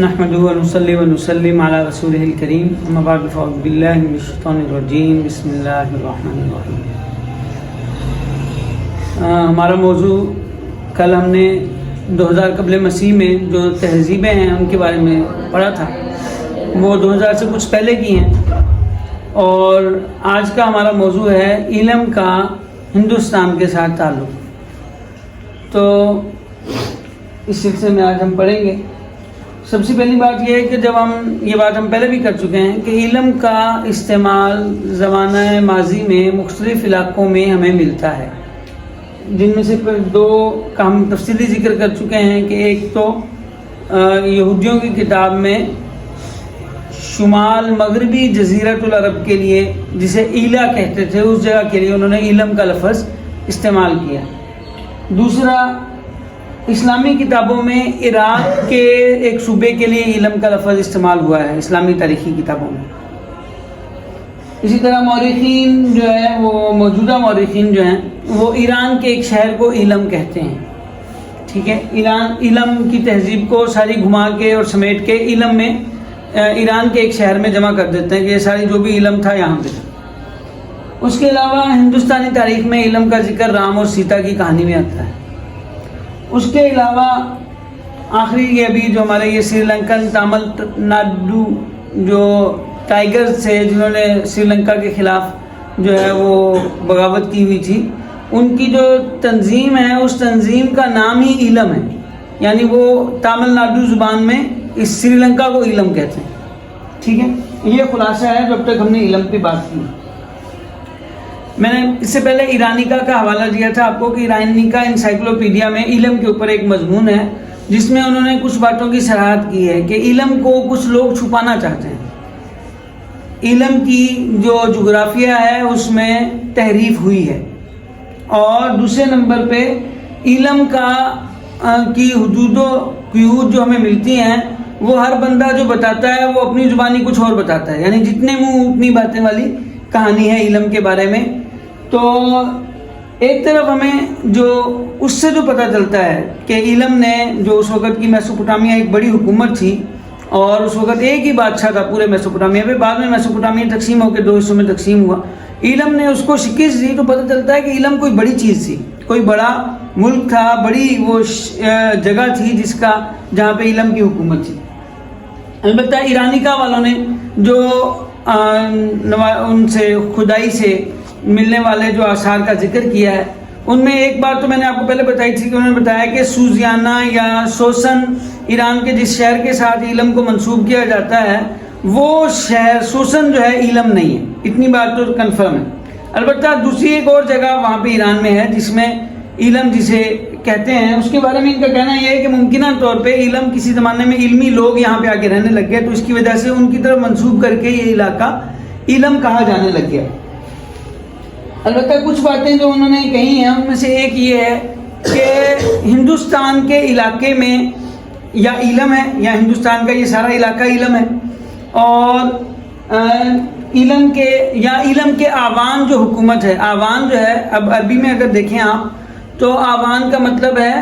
نحمده ونصلي ونسلم على رسوله الكريم اما بعد فاعوذ بالله من الشیطان الرجیم بسم اللہ الرحمن الرحیم. ہمارا موضوع کل ہم نے 2000 قبل مسیح میں جو تہذیبیں ہیں ان کے بارے میں پڑھا تھا. وہ 2000 سے کچھ پہلے کی ہیں اور آج کا ہمارا موضوع ہے علم کا ہندوستان کے ساتھ تعلق. تو اس سلسلے میں آج ہم پڑھیں گے. سب سے پہلی بات یہ ہے کہ جب یہ بات ہم پہلے بھی کر چکے ہیں کہ علم کا استعمال زمانہ ماضی میں مختلف علاقوں میں ہمیں ملتا ہے، جن میں سے دو کا ہم تفصیلی ذکر کر چکے ہیں کہ ایک تو یہودیوں کی کتاب میں شمال مغربی جزیرۃ العرب کے لیے جسے ایلا کہتے تھے اس جگہ کے لیے انہوں نے علم کا لفظ استعمال کیا. دوسرا اسلامی کتابوں میں عراق کے ایک صوبے کے لیے علم کا لفظ استعمال ہوا ہے اسلامی تاریخی کتابوں میں. اسی طرح مورخین جو ہے وہ موجودہ مورخین جو ہیں وہ ایران کے ایک شہر کو علم کہتے ہیں. ٹھیک ہے، علم کی تہذیب کو ساری گھما کے اور سمیٹ کے علم میں ایران کے ایک شہر میں جمع کر دیتے ہیں کہ یہ ساری جو بھی علم تھا یہاں پہ. اس کے علاوہ ہندوستانی تاریخ میں علم کا ذکر رام اور سیتا کی کہانی میں آتا ہے. اس کے علاوہ آخری یہ ابھی جو ہمارے یہ سری لنکن تامل ناڈو جو ٹائیگرز تھے جنہوں نے سری لنکا کے خلاف جو ہے وہ بغاوت کی ہوئی تھی، ان کی جو تنظیم ہے اس تنظیم کا نام ہی علم ہے. یعنی وہ تامل ناڈو زبان میں اس سری لنکا کو علم کہتے ہیں. ٹھیک ہے، یہ خلاصہ ہے جب تک ہم نے علم پہ بات کی. میں نے اس سے پہلے ایرانیکا کا حوالہ دیا تھا آپ کو کہ ایرانیکا انسائکلوپیڈیا میں علم کے اوپر ایک مضمون ہے جس میں انہوں نے کچھ باتوں کی صراحت کی ہے کہ علم کو کچھ لوگ چھپانا چاہتے ہیں. علم کی جو جغرافیہ ہے اس میں تحریف ہوئی ہے، اور دوسرے نمبر پہ علم کی حدود و قیود جو ہمیں ملتی ہیں وہ ہر بندہ جو بتاتا ہے وہ اپنی زبانی کچھ اور بتاتا ہے. یعنی جتنے منہ اتنی باتیں والی کہانی ہے علم کے بارے میں. تو ایک طرف ہمیں جو اس سے جو پتہ چلتا ہے کہ علم نے جو اس وقت کی میسوپوٹامیہ ایک بڑی حکومت تھی اور اس وقت ایک ہی بادشاہ تھا پورے میسوپوٹامیہ پہ، بعد میں میسوپوٹامیہ تقسیم ہو کے دو حصوں میں تقسیم ہوا. علم نے اس کو شکست دی تو پتہ چلتا ہے کہ علم کوئی بڑی چیز تھی، کوئی بڑا ملک تھا، بڑی وہ جگہ تھی جہاں پہ علم کی حکومت تھی. البتہ ایرانیکا والوں نے جو ان سے خدائی سے ملنے والے جو آثار کا ذکر کیا ہے ان میں ایک بات تو میں نے آپ کو پہلے بتائی تھی کہ انہوں نے بتایا کہ سوزیانا یا سوسن ایران کے جس شہر کے ساتھ علم کو منسوب کیا جاتا ہے وہ شہر سوسن جو ہے علم نہیں ہے. اتنی بات تو کنفرم ہے. البتہ دوسری ایک اور جگہ وہاں پہ ایران میں ہے جس میں علم جسے کہتے ہیں اس کے بارے میں ان کا کہنا یہ ہے کہ ممکنہ طور پہ علم کسی زمانے میں علمی لوگ یہاں پہ آ کے رہنے لگ گئے تو اس کی وجہ سے ان کی طرف منسوب کر کے یہ علاقہ علم کہا جانے لگ گیا. البتہ کچھ باتیں جو انہوں نے کہی ہیں ان میں سے ایک یہ ہے کہ ہندوستان کے علاقے میں یا علم ہے یا ہندوستان کا یہ سارا علاقہ علم ہے، اور علم کے آوان جو حکومت ہے، آوان جو ہے اب عربی میں اگر دیکھیں آپ تو آوان کا مطلب ہے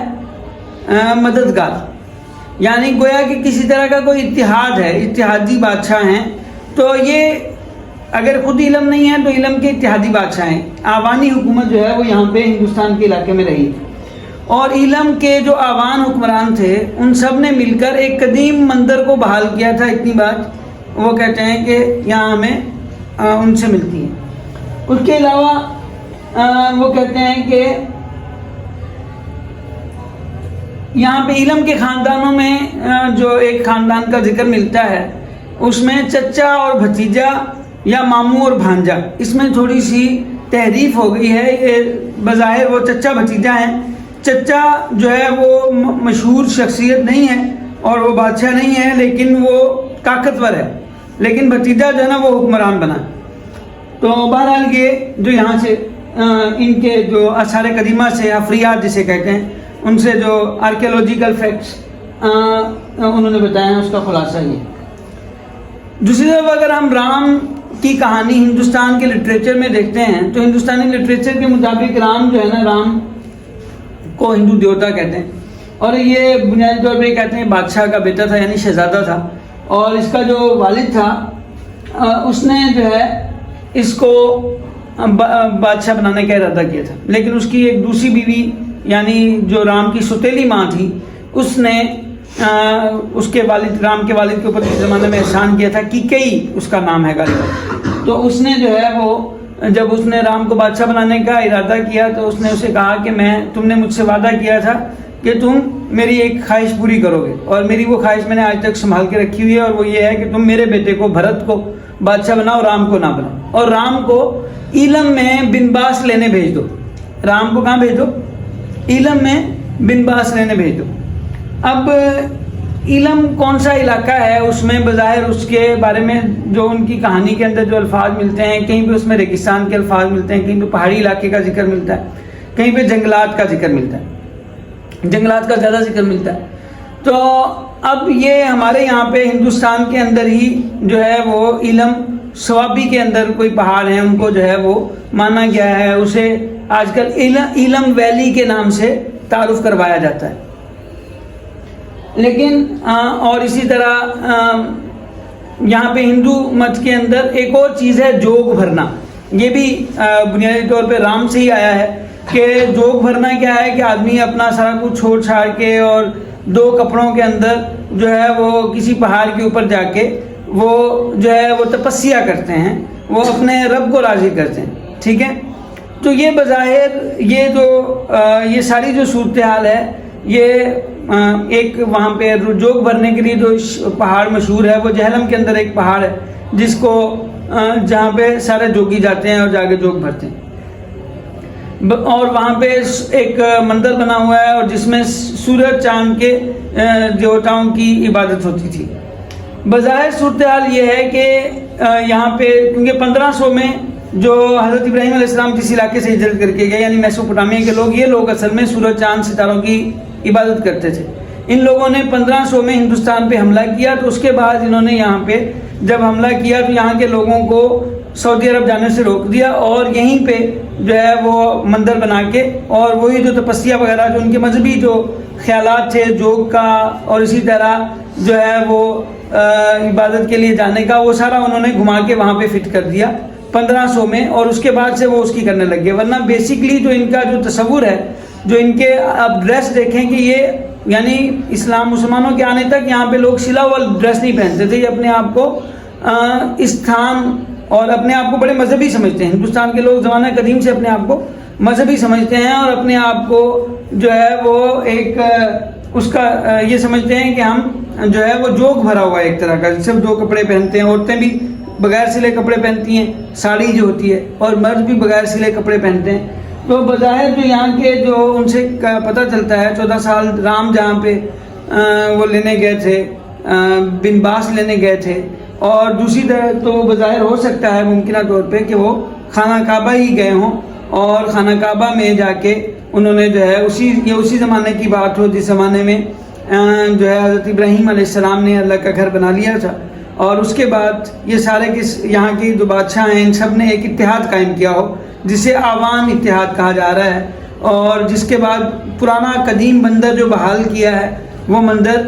مددگار. یعنی گویا کہ کسی طرح کا کوئی اتحاد ہے، اتحادی بادشاہ ہیں. تو یہ اگر خود علم نہیں ہے تو علم کے اتحادی بادشاہ ہیں. آوانی حکومت جو ہے وہ یہاں پہ ہندوستان کے علاقے میں رہی، اور علم کے جو آوان حکمران تھے ان سب نے مل کر ایک قدیم مندر کو بحال کیا تھا. اتنی بات وہ کہتے ہیں کہ یہاں ہمیں ان سے ملتی ہے. اس کے علاوہ وہ کہتے ہیں کہ یہاں پہ علم کے خاندانوں میں جو ایک خاندان کا ذکر ملتا ہے اس میں چچا اور بھتیجا یا ماموں اور بھانجا، اس میں تھوڑی سی تحریف ہو گئی ہے. یہ بظاہر وہ چچا بھتیجا ہیں. چچا جو ہے وہ مشہور شخصیت نہیں ہے اور وہ بادشاہ نہیں ہے لیکن وہ طاقتور ہے، لیکن بھتیجا جو ہے نا وہ حکمران بنا. تو بہرحال یہ جو یہاں سے ان کے جو آثار قدیمہ سے حفریات جسے کہتے ہیں ان سے جو آرکیولوجیکل فیکٹس انہوں نے بتایا ہیں اس کا خلاصہ یہ. دوسری طرف اگر ہم رام کی کہانی ہندوستان کے لٹریچر میں دیکھتے ہیں تو ہندوستانی لٹریچر کے مطابق رام جو ہے نا، رام کو ہندو دیوتا کہتے ہیں، اور یہ بنیادی طور پہ کہتے ہیں بادشاہ کا بیٹا تھا، یعنی شہزادہ تھا، اور اس کا جو والد تھا اس نے جو ہے اس کو بادشاہ بنانے کا ارادہ کیا تھا، لیکن اس کی ایک دوسری بیوی یعنی جو رام کی سوتیلی ماں تھی اس نے اس کے والد، رام کے والد کے اوپر اس زمانے میں احسان کیا تھا، کیکئی اس کا نام ہے غالباً. تو اس نے جو ہے وہ جب اس نے رام کو بادشاہ بنانے کا ارادہ کیا تو اس نے اسے کہا کہ تم نے مجھ سے وعدہ کیا تھا کہ تم میری ایک خواہش پوری کرو گے، اور میری وہ خواہش میں نے آج تک سنبھال کے رکھی ہوئی ہے، اور وہ یہ ہے کہ تم میرے بیٹے کو بھرت کو بادشاہ بناؤ، رام کو نہ بناؤ، اور رام کو ایلم میں بنباس لینے بھیج دو. رام کو کہاں بھیج دو؟ ایلم میں بنباس لینے بھیج دو. اب ایلم کون سا علاقہ ہے؟ اس میں بظاہر اس کے بارے میں جو ان کی کہانی کے اندر جو الفاظ ملتے ہیں، کہیں پہ اس میں ریگستان کے الفاظ ملتے ہیں، کہیں پہ پہاڑی علاقے کا ذکر ملتا ہے، کہیں پہ جنگلات کا ذکر ملتا ہے، جنگلات کا زیادہ ذکر ملتا ہے. تو اب یہ ہمارے یہاں پہ ہندوستان کے اندر ہی جو ہے وہ ایلم سوابی کے اندر کوئی پہاڑ ہیں، ان کو جو ہے وہ مانا گیا ہے، اسے آج کل ایلم ویلی کے نام سے تعارف کروایا جاتا ہے. لیکن اور اسی طرح یہاں پہ ہندو مت کے اندر ایک اور چیز ہے جوگ بھرنا. یہ بھی بنیادی طور پہ رام سے ہی آیا ہے کہ جوگ بھرنا کیا ہے کہ آدمی اپنا سارا کچھ چھوڑ چھاڑ کے اور 2 کپڑوں کے اندر جو ہے وہ کسی پہاڑ کے اوپر جا کے وہ جو ہے وہ تپسیا کرتے ہیں، وہ اپنے رب کو راضی کرتے ہیں. ٹھیک ہے، تو یہ بظاہر یہ ساری جو صورتحال ہے، یہ ایک وہاں پہ جوگ بھرنے کے لیے جو پہاڑ مشہور ہے وہ جہلم کے اندر ایک پہاڑ ہے جس کو جہاں پہ سارے جوگی جاتے ہیں اور جا کے جوگ بھرتے ہیں، اور وہاں پہ ایک مندر بنا ہوا ہے اور جس میں سورج چاند کے دیوتاؤں کی عبادت ہوتی تھی. بظاہر صورتحال یہ ہے کہ یہاں پہ کیونکہ 1500 میں جو حضرت ابراہیم علیہ السلام جس علاقے سے ہجرت کر کے گئے یعنی میسوپوٹامیہ کے لوگ، یہ لوگ اصل میں سورج چاند ستاروں کی عبادت کرتے تھے. ان لوگوں نے 1500 میں ہندوستان پہ حملہ کیا، تو اس کے بعد انہوں نے یہاں پہ جب حملہ کیا تو یہاں کے لوگوں کو سعودی عرب جانے سے روک دیا، اور یہیں پہ جو ہے وہ مندر بنا کے اور وہی جو تپسیا وغیرہ جو ان کے مذہبی جو خیالات تھے جوگ کا اور اسی طرح جو ہے وہ عبادت کے لیے جانے کا، وہ سارا انہوں نے گھما کے وہاں پہ فٹ کر دیا 1500 میں، اور اس کے بعد سے وہ اس کی کرنے لگ گئے. ورنہ بیسیکلی جو ان کا جو تصور ہے، جو ان کے اب ڈریس دیکھیں کہ یہ یعنی اسلام مسلمانوں کے آنے تک یہاں پہ لوگ سلا ہوا ڈریس نہیں پہنتے تھے، یہ اپنے آپ کو استھان اور اپنے آپ کو بڑے مذہبی سمجھتے ہیں. ہندوستان کے لوگ زمانہ قدیم سے اپنے آپ کو مذہبی سمجھتے ہیں اور اپنے آپ کو جو ہے وہ ایک اس کا یہ سمجھتے ہیں کہ ہم جو ہے وہ جوگ بھرا ہوا ہے ایک طرح کا، صرف 2 کپڑے پہنتے ہیں. عورتیں بھی بغیر سلے کپڑے پہنتی ہیں، ساڑی جو ہوتی ہے، اور مرد بھی بغیر سلے کپڑے پہنتے ہیں. تو بظاہر جو یہاں کے جو ان سے پتہ چلتا ہے 14 سال رام جہاں پہ وہ لینے گئے تھے، بنباس لینے گئے تھے، اور دوسری طرح تو بظاہر ہو سکتا ہے ممکنہ طور پہ کہ وہ خانہ کعبہ ہی گئے ہوں، اور خانہ کعبہ میں جا کے انہوں نے جو ہے اسی زمانے کی بات ہو جس زمانے میں جو ہے حضرت ابراہیم علیہ السلام نے اللہ کا گھر بنا لیا تھا، اور اس کے بعد یہ سارے یہاں کی جو بادشاہ ہیں ان سب نے ایک اتحاد قائم کیا ہو جسے آوان اتحاد کہا جا رہا ہے، اور جس کے بعد پرانا قدیم مندر جو بحال کیا ہے وہ مندر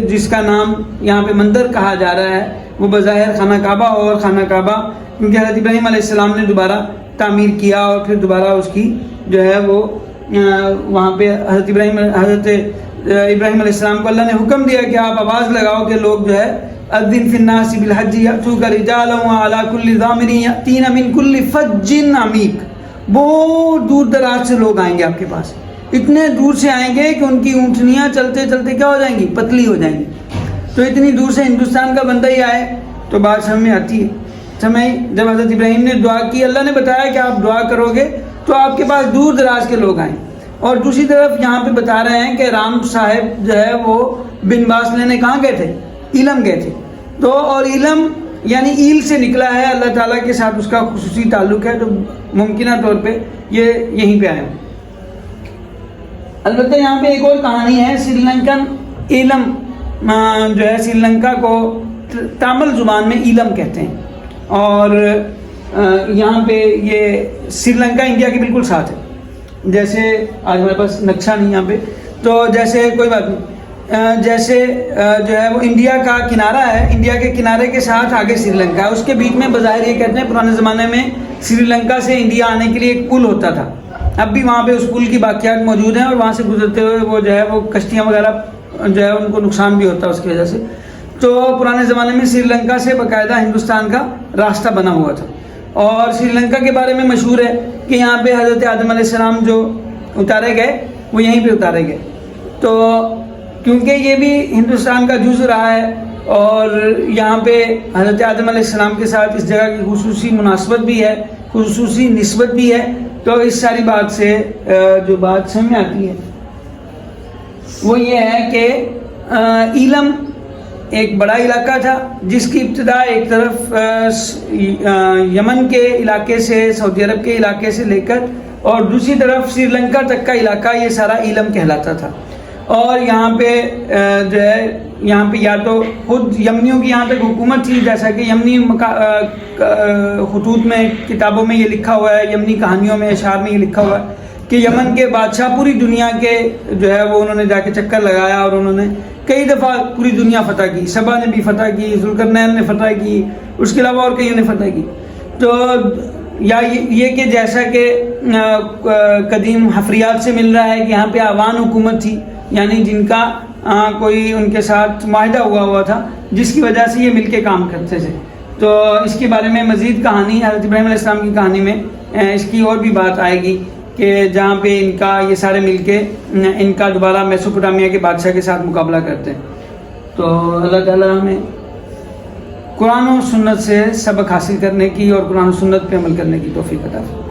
جس کا نام یہاں پہ مندر کہا جا رہا ہے وہ بظاہر خانہ کعبہ، اور خانہ کعبہ کیونکہ حضرت ابراہیم علیہ السلام نے دوبارہ تعمیر کیا اور پھر دوبارہ اس کی جو ہے وہ وہاں پہ حضرت ابراہیم علیہ السلام کو اللہ نے حکم دیا کہ آپ آواز لگاؤ کہ لوگ جو ہے اذن فی الناس بالحج یاتوک رجالا وعلی کل ضامر یاتین من کل فج عمیق. بہت دور دراز سے لوگ آئیں گے آپ کے پاس، اتنے دور سے آئیں گے کہ ان کی اونٹنیاں چلتے چلتے کیا ہو جائیں گی؟ پتلی ہو جائیں گی. تو اتنی دور سے ہندوستان کا بندہ ہی آئے تو بات سمجھ میں آتی ہے. جب حضرت ابراہیم نے دعا کی، اللہ نے بتایا کہ آپ دعا کرو گے تو آپ کے پاس دور دراز کے لوگ آئیں. اور دوسری طرف یہاں پہ بتا رہے ہیں کہ رام صاحب جو ہے وہ بنباس لینے کہاں گئے تھے؟ ایلم گئے تھے. تو اور ایلم یعنی ایل سے نکلا ہے، اللہ تعالیٰ کے ساتھ اس کا خصوصی تعلق ہے، تو ممکنہ طور پہ یہ یہیں پہ آئے ہیں. البتہ یہاں پہ ایک اور کہانی ہے. سری لنکن ایلم جو ہے سری لنکا کو تامل زبان میں ایلم کہتے ہیں، اور یہاں پہ یہ سری لنکا انڈیا کے بالکل ساتھ ہے. جیسے آج ہمارے پاس نقشہ نہیں یہاں پہ، تو جیسے کوئی بات نہیں، جیسے جو ہے وہ انڈیا کا کنارہ ہے، انڈیا کے کنارے کے ساتھ آگے سری لنکا ہے، اس کے بیچ میں بظاہر یہ کہتے ہیں پرانے زمانے میں سری لنکا سے انڈیا آنے کے لیے ایک پل ہوتا تھا، اب بھی وہاں پہ اس پل کی باقیات موجود ہیں، اور وہاں سے گزرتے ہوئے وہ جو ہے وہ کشتیاں وغیرہ جو ہے ان کو نقصان بھی ہوتا ہے اس کی وجہ سے. تو پرانے زمانے میں سری لنکا سے باقاعدہ ہندوستان کا راستہ بنا ہوا تھا. اور سری لنکا کے بارے میں مشہور ہے کہ یہاں پہ حضرت آدم علیہ السلام جو اتارے گئے وہ یہیں پہ اتارے گئے. تو کیونکہ یہ بھی ہندوستان کا جزو رہا ہے اور یہاں پہ حضرت آدم علیہ السلام کے ساتھ اس جگہ کی خصوصی مناسبت بھی ہے، خصوصی نسبت بھی ہے، تو اس ساری بات سے جو بات سمجھ میں آتی ہے وہ یہ ہے کہ ایلم ایک بڑا علاقہ تھا جس کی ابتدا ایک طرف یمن کے علاقے سے، سعودی عرب کے علاقے سے لے کر اور دوسری طرف سری لنکا تک کا علاقہ یہ سارا ایلم کہلاتا تھا. اور یہاں پہ جو ہے یہاں پہ یا تو خود یمنیوں کی یہاں تک حکومت تھی، جیسا کہ یمنی خطوط میں، کتابوں میں یہ لکھا ہوا ہے، یمنی کہانیوں میں، اشعار میں یہ لکھا ہوا ہے کہ یمن کے بادشاہ پوری دنیا کے جو ہے وہ انہوں نے جا کے چکر لگایا اور انہوں نے کئی دفعہ پوری دنیا فتح کی. سبا نے بھی فتح کی، ذوالقرنین نے فتح کی، اس کے علاوہ اور کئیوں نے فتح کی. تو یا یہ کہ جیسا کہ قدیم حفریات سے مل رہا ہے کہ یہاں پہ آوان حکومت تھی، یعنی جن کا کوئی ان کے ساتھ معاہدہ ہوا تھا جس کی وجہ سے یہ مل کے کام کرتے تھے. تو اس کے بارے میں مزید کہانی حضرت ابراہیم علیہ السلام کی کہانی میں اس کی اور بھی بات آئے گی کہ جہاں پہ ان کا یہ سارے مل کے ان کا دوبارہ میسوپوٹامیہ کے بادشاہ کے ساتھ مقابلہ کرتے ہیں. تو اللہ تعالیٰ ہمیں قرآن و سنت سے سبق حاصل کرنے کی اور قرآن و سنت پہ عمل کرنے کی توفیق عطا فرمائے.